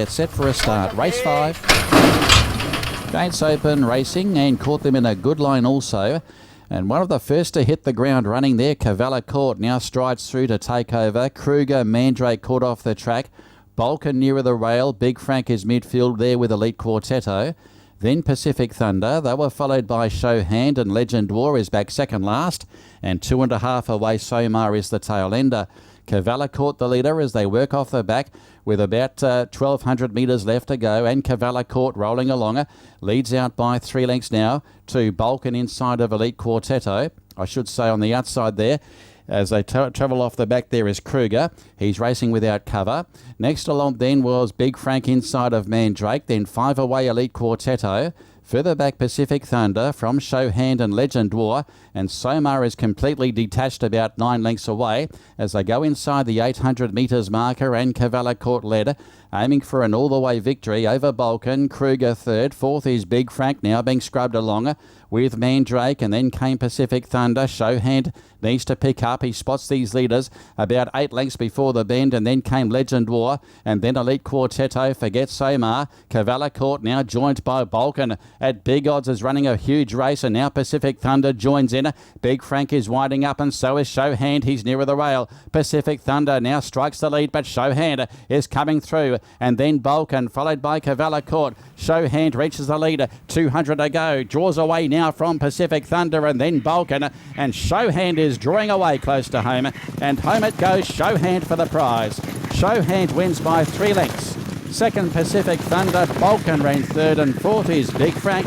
It's set for a start. Race 5. Gates Open Racing and caught them in a good line also. And one of the first to hit the ground running there, Cavala Court, now strides through to take over. Kruger, Mandrake caught off the track. Balkan nearer the rail. Big Frank is midfield there with Elite Quartetto. Then Pacific Thunder. They were followed by Show Hand, and Legend War is back second last. And 2.5 away, Somar is the tail ender. Cavala caught the leader as they work off the back with about 1,200 metres left to go, and Cavala Court rolling along. Leads out by 3 lengths now to Balkan inside of Elite Quartetto. I should say on the outside there. As they travel off the back there is Kruger. He's racing without cover. Next along then was Big Frank inside of Mandrake. Then 5 away Elite Quartetto. Further back Pacific Thunder from Show Hand and Legend War. And Somar is completely detached about 9 lengths away as they go inside the 800 metres marker, and Cavala Court led, aiming for an all-the-way victory over Balkan. Kruger third. Fourth is Big Frank now being scrubbed along with Mandrake, and then came Pacific Thunder. Show Hand needs to pick up. He spots these leaders about 8 lengths before the bend, and then came Legend War, and then Elite Quartetto. Forget Somar. Cavala Court now joined by Balkan at big odds is running a huge race, and now Pacific Thunder joins in. Big Frank is winding up, and so is Show Hand. He's nearer the rail. Pacific Thunder now strikes the lead, but Show Hand is coming through, and then Balkan followed by Cavala Court. Show Hand reaches the leader. 200 to go. Draws away now from Pacific Thunder, and then Balkan, and Show Hand is drawing away close to home, and home it goes. Show Hand for the prize. Show Hand wins by 3 lengths. Second Pacific Thunder. Balkan ran third, and fourth is Big Frank,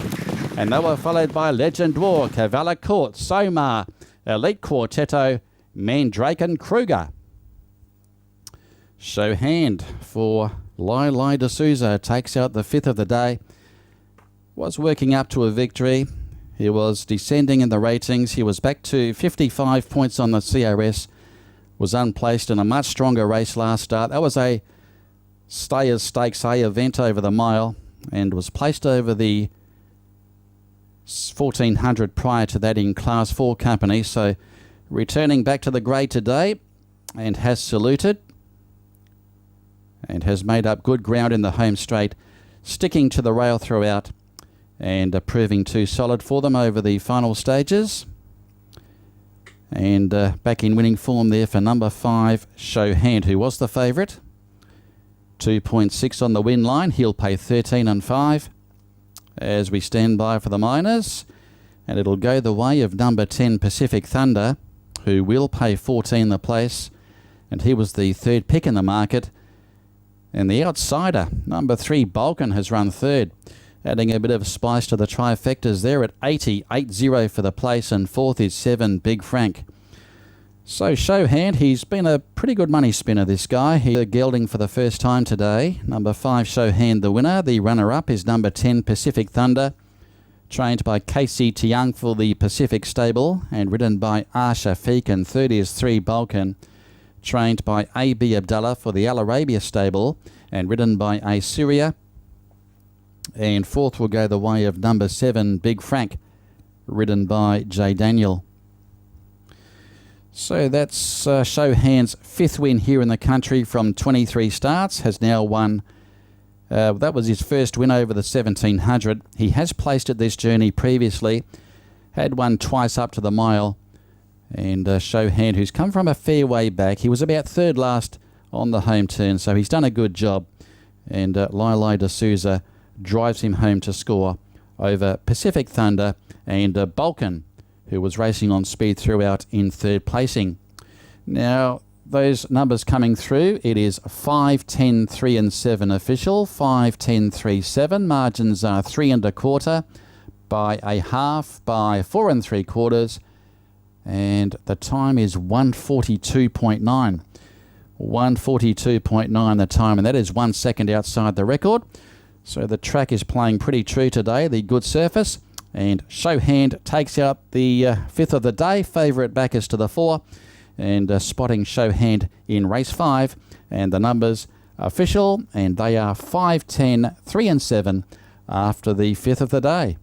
and they were followed by Legend War, Cavala Court, Somar, Elite Quartetto, Mandrake and Kruger. Show Hand for Lai D'Souza takes out the 5th of the day. Was working up to a victory. He was descending in the ratings. He was back to 55 points on the CRS. Was unplaced in a much stronger race last start. That was a Stayers Stakes A event over the mile, and was placed over the 1400 prior to that in Class 4 company. So returning back to the grade today, and has saluted and has made up good ground in the home straight, sticking to the rail throughout, and proving too solid for them over the final stages. And back in winning form there for number 5, Show Hand, who was the favourite. 2.6 on the win line. He'll pay 13 and 5 as we stand by for the minors. And it'll go the way of number 10, Pacific Thunder, who will pay 14 the place. And he was the third pick in the market. And the outsider, number 3, Balkan, has run third, adding a bit of spice to the trifectas there at 80 for the place, and fourth is 7, Big Frank. So Show Hand, he's been a pretty good money spinner, this guy. He's gelding for the first time today. Number 5, Show Hand, the winner. The runner-up is number 10, Pacific Thunder, trained by Casey Tiang for the Pacific Stable, and ridden by Shafiq. And third is 3, Balkan, trained by A.B. Abdullah for the Al Arabia Stable, and ridden by A. Syria. And fourth will go the way of number 7, Big Frank, ridden by J. Daniel. So that's Show Hand's 5th win here in the country from 23 starts. Has now won. That was his first win over the 1700. He has placed at this journey previously. Had won twice up to the mile. And Show Hand, who's come from a fair way back. He was about third last on the home turn, so he's done a good job. And Lai D'Souza drives him home to score over Pacific Thunder and Balkan, who was racing on speed throughout in third placing. Now, those numbers coming through, it is 5, 10, 3 and 7 official, 5, 10, 3, 7. Margins are 3 1/4, by a half, by 4 3/4, and the time is 1:42.9. 1:42.9 the time, and that is 1 second outside the record. So the track is playing pretty true today, the good surface. And Show Hand takes out the 5th of the day. Favourite back is to the 4. And spotting Show Hand in race 5. And the numbers official, and they are 5, 10, 3 and 7 after the 5th of the day.